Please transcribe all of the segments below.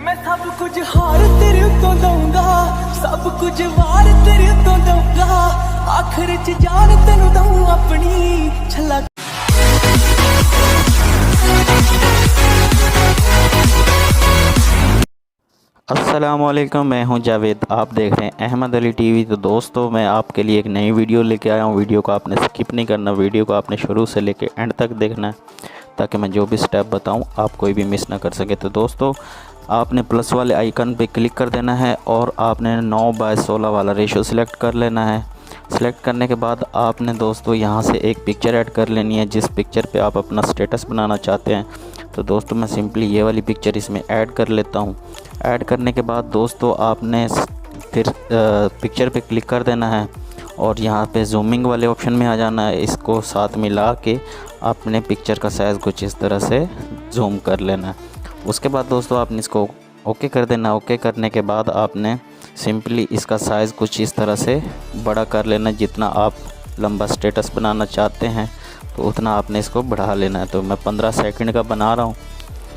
मैं सब कुछ हार तेरे तो दूंगा, सब कुछ वार तेरे तो दूंगा, आखिर च जान तेनू दूं अपनी छला। अस्सलामुअलैकुम, मैं हूं जावेद। आप देख रहे हैं अहमद अली टीवी। तो दोस्तों, मैं आपके लिए एक नई वीडियो लेके आया हूं। वीडियो को आपने स्किप नहीं करना, वीडियो को आपने शुरू से लेके एंड तक देखना है, ताकि मैं जो भी स्टेप बताऊं आप कोई भी मिस ना कर सके। तो दोस्तों, आपने प्लस वाले आइकन पे क्लिक कर देना है और आपने 9:16 वाला रेशो सिलेक्ट कर लेना है। सेलेक्ट करने के बाद आपने दोस्तों यहाँ से एक पिक्चर ऐड कर लेनी है, जिस पिक्चर पे आप अपना स्टेटस बनाना चाहते हैं। तो दोस्तों, मैं सिंपली ये वाली पिक्चर इसमें ऐड कर लेता हूँ। ऐड करने के बाद दोस्तों आपने फिर पिक्चर पे क्लिक कर देना है और यहाँ पे जूमिंग वाले ऑप्शन में आ जाना है। इसको साथ मिला के आपने पिक्चर का साइज़ कुछ इस तरह से जूम कर लेना है। उसके बाद दोस्तों आपने इसको ओके कर देना। ओके करने के बाद आपने सिंपली इसका साइज़ कुछ इस तरह से बड़ा कर लेना। जितना आप लंबा स्टेटस बनाना चाहते हैं तो उतना आपने इसको बढ़ा लेना है। तो मैं 15 सेकंड का बना रहा हूँ।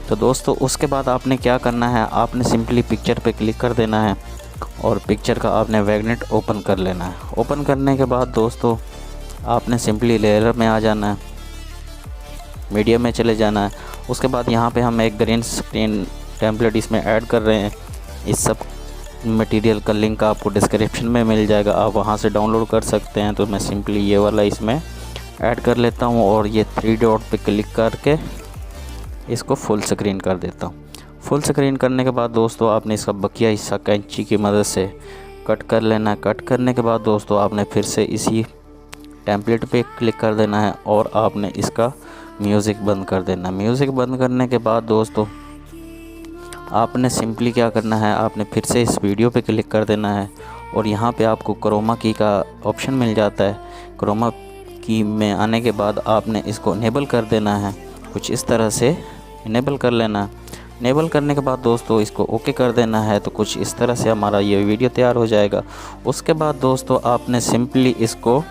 तो दोस्तों, उसके बाद आपने क्या करना है, आपने सिंपली पिक्चर पे क्लिक कर देना है और पिक्चर का आपने मैग्नेट ओपन कर लेना है। ओपन करने के बाद दोस्तों आपने सिंपली लेयर में आ जाना है, मीडिया में चले जाना है। उसके बाद यहाँ पे हम एक ग्रीन स्क्रीन टेम्पलेट इसमें ऐड कर रहे हैं। इस सब मटेरियल का लिंक आपको डिस्क्रिप्शन में मिल जाएगा, आप वहाँ से डाउनलोड कर सकते हैं। तो मैं सिंपली ये वाला इसमें ऐड कर लेता हूँ और ये 3 डॉट पे क्लिक करके इसको फुल स्क्रीन कर देता हूँ। फुल स्क्रीन करने के बाद दोस्तों आपने इसका बकिया हिस्सा कैंची की मदद से कट कर लेना है। कट करने के बाद दोस्तों आपने फिर से इसी टेम्पलेट पे क्लिक कर देना है और आपने इसका म्यूज़िक बंद कर देना। म्यूज़िक बंद करने के बाद दोस्तों आपने सिंपली क्या करना है, आपने फिर से इस वीडियो पे क्लिक कर देना है और यहाँ पे आपको क्रोमा की का ऑप्शन मिल जाता है। क्रोमा की में आने के बाद आपने इसको इनेबल कर देना है, कुछ इस तरह से इनेबल कर लेना। इनेबल करने के बाद दोस्तों इसको ओके कर देना है। तो कुछ इस तरह से हमारा ये वीडियो तैयार हो जाएगा। उसके बाद दोस्तों आपने सिंपली इसको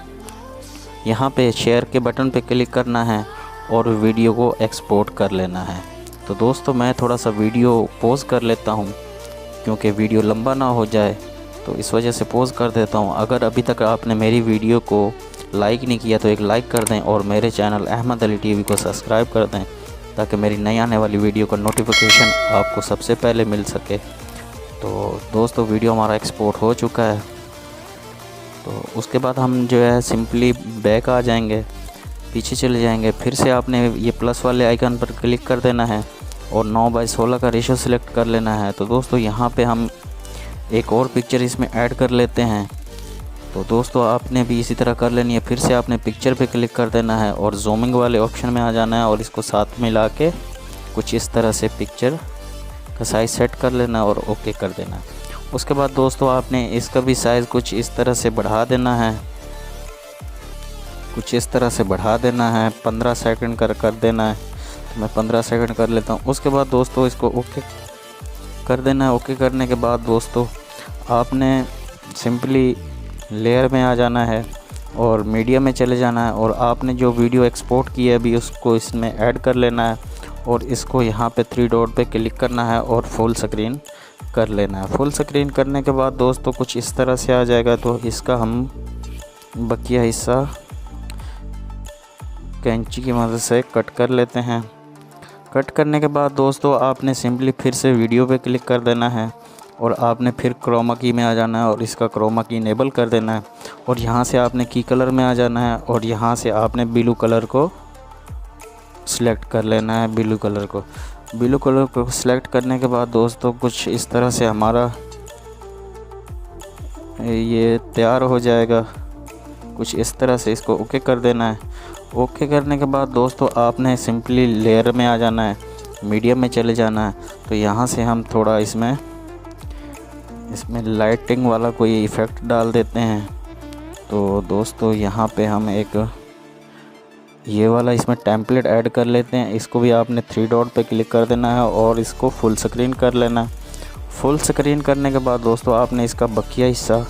यहाँ पे शेयर के बटन पे क्लिक करना है और वीडियो को एक्सपोर्ट कर लेना है। तो दोस्तों, मैं थोड़ा सा वीडियो पॉज कर लेता हूँ क्योंकि वीडियो लंबा ना हो जाए, तो इस वजह से पॉज कर देता हूँ। अगर अभी तक आपने मेरी वीडियो को लाइक नहीं किया तो एक लाइक कर दें और मेरे चैनल अहमद अली टीवी को सब्सक्राइब कर दें, ताकि मेरी नई आने वाली वीडियो का नोटिफिकेशन आपको सबसे पहले मिल सके। तो दोस्तों, वीडियो हमारा एक्सपोर्ट हो चुका है। तो उसके बाद हम जो है सिंपली बैक आ जाएंगे, पीछे चले जाएंगे। फिर से आपने ये प्लस वाले आइकन पर क्लिक कर देना है और 9:16 का रेशो सिलेक्ट कर लेना है। तो दोस्तों यहाँ पे हम एक और पिक्चर इसमें ऐड कर लेते हैं। तो दोस्तों आपने भी इसी तरह कर लेनी है। फिर से आपने पिक्चर पे क्लिक कर देना है और जूमिंग वाले ऑप्शन में आ जाना है और इसको साथ मिला के कुछ इस तरह से पिक्चर का साइज़ सेट कर लेना और ओके कर देना। उसके बाद दोस्तों आपने इसका भी साइज़ कुछ इस तरह से बढ़ा देना है, कुछ इस तरह से बढ़ा देना है। 15 सेकंड कर देना है। तो मैं 15 सेकंड कर लेता हूँ। उसके बाद दोस्तों इसको ओके कर देना है। ओके करने के बाद दोस्तों आपने सिंपली लेयर में आ जाना है और मीडिया में चले जाना है और आपने जो वीडियो एक्सपोर्ट की है अभी उसको इसमें ऐड कर लेना है और इसको यहाँ पे 3 डॉट पे क्लिक करना है और फुल स्क्रीन कर लेना है। फुल स्क्रीन करने के बाद दोस्तों कुछ इस तरह से आ जाएगा। तो इसका हम बकिया हिस्सा कैंची की मदद से कट कर लेते हैं। कट करने के बाद दोस्तों आपने सिंपली फिर से वीडियो पे क्लिक कर देना है और आपने फिर क्रोमा की में आ जाना है और इसका क्रोमा की इनेबल कर देना है और यहाँ से आपने की कलर में आ जाना है और यहाँ से आपने ब्लू कलर को सिलेक्ट कर लेना है। ब्लू कलर को सिलेक्ट करने के बाद दोस्तों कुछ इस तरह से हमारा ये तैयार हो जाएगा। कुछ इस तरह से इसको ओके कर देना है। ओके करने के बाद दोस्तों आपने सिंपली लेयर में आ जाना है, मीडियम में चले जाना है। तो यहाँ से हम थोड़ा इसमें लाइटिंग वाला कोई इफ़ेक्ट डाल देते हैं। तो दोस्तों यहाँ पे हम एक ये वाला इसमें टेम्पलेट ऐड कर लेते हैं। इसको भी आपने 3 डॉट पे क्लिक कर देना है और इसको फुल स्क्रीन कर लेना है। फुल स्क्रीन करने के बाद दोस्तों आपने इसका बकिया हिस्सा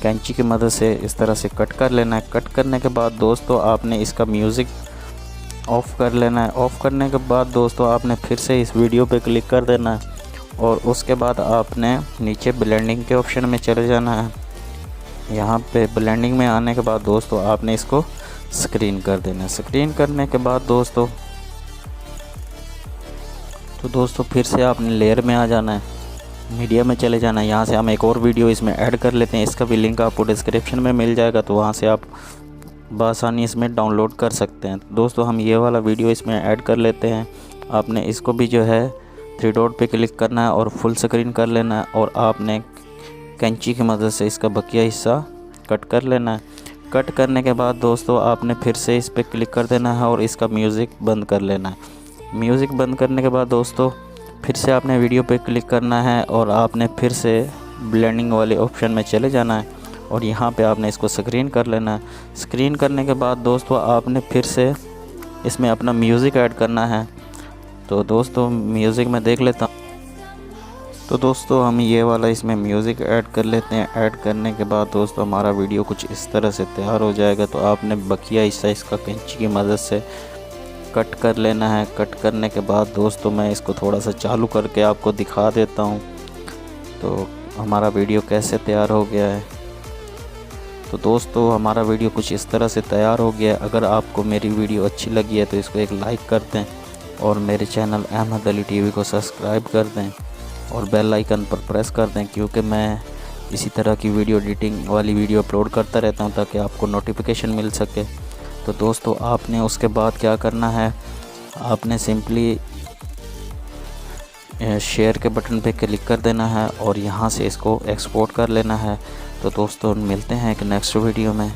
कैंची की मदद से इस तरह से कट कर लेना है। कट करने के बाद दोस्तों आपने इसका म्यूज़िक ऑफ़ कर लेना है। ऑफ़ करने के बाद दोस्तों आपने फिर से इस वीडियो पे क्लिक कर देना है और उसके बाद आपने नीचे ब्लेंडिंग के ऑप्शन में चले जाना है। यहाँ पे ब्लेंडिंग में आने के बाद दोस्तों आपने इसको स्क्रीन कर देना है। स्क्रीन करने के बाद दोस्तों फिर से आपने लेयर में आ जाना है, मीडिया में चले जाना है। यहाँ से हम एक और वीडियो इसमें ऐड कर लेते हैं, इसका भी लिंक आपको डिस्क्रिप्शन में मिल जाएगा, तो वहाँ से आप बआसानी इसमें डाउनलोड कर सकते हैं। दोस्तों हम ये वाला वीडियो इसमें ऐड कर लेते हैं। आपने इसको भी जो है 3 डॉट पे क्लिक करना है और फुल स्क्रीन कर लेना है, और आपने कैंची की मदद से इसका बकिया हिस्सा कट कर लेना है। कट करने के बाद दोस्तों आपने फिर से इस पर क्लिक कर देना है और इसका म्यूज़िक बंद कर लेना है। म्यूज़िक बंद करने के बाद दोस्तों फिर से आपने वीडियो पे क्लिक करना है और आपने फिर से ब्लेंडिंग वाले ऑप्शन में चले जाना है और यहाँ पे आपने इसको स्क्रीन कर लेना है। स्क्रीन करने के बाद दोस्तों आपने फिर से इसमें अपना म्यूज़िक ऐड करना है। तो दोस्तों म्यूज़िक में देख लेता हूँ। तो दोस्तों हम ये वाला इसमें म्यूज़िक ऐड कर लेते हैं। ऐड करने के बाद दोस्तों हमारा वीडियो कुछ इस तरह से तैयार हो जाएगा। तो आपने बकिया हिस्सा इसका कैंची की मदद से कट कर लेना है। कट करने के बाद दोस्तों मैं इसको थोड़ा सा चालू करके आपको दिखा देता हूँ तो हमारा वीडियो कैसे तैयार हो गया है। तो दोस्तों हमारा वीडियो कुछ इस तरह से तैयार हो गया है। अगर आपको मेरी वीडियो अच्छी लगी है तो इसको एक लाइक कर दें और मेरे चैनल अहमद अली टीवी को सब्सक्राइब कर दें और बेल आइकन पर प्रेस कर दें, क्योंकि मैं इसी तरह की वीडियो एडिटिंग वाली वीडियो अपलोड करता रहता हूं ताकि आपको नोटिफिकेशन मिल सके। तो दोस्तों आपने उसके बाद क्या करना है, आपने सिंपली शेयर के बटन पे क्लिक कर देना है और यहाँ से इसको एक्सपोर्ट कर लेना है। तो दोस्तों मिलते हैं एक नेक्स्ट वीडियो में।